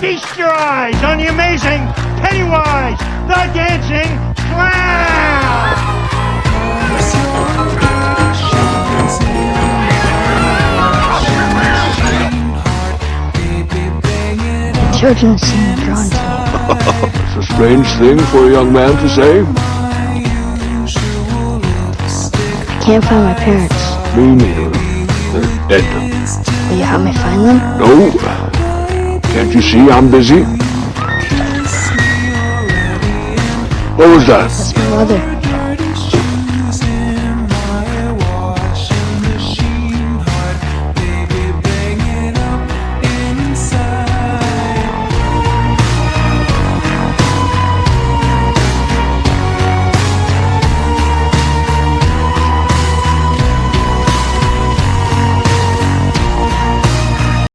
feast your eyes on the amazing Pennywise, the dancing clown! Children seem drawn to me. It's a strange thing for a young man to say. I can't find my parents. Me neither. They're dead. Will you help me find them? No. Can't you see I'm busy? What was that? That's my mother.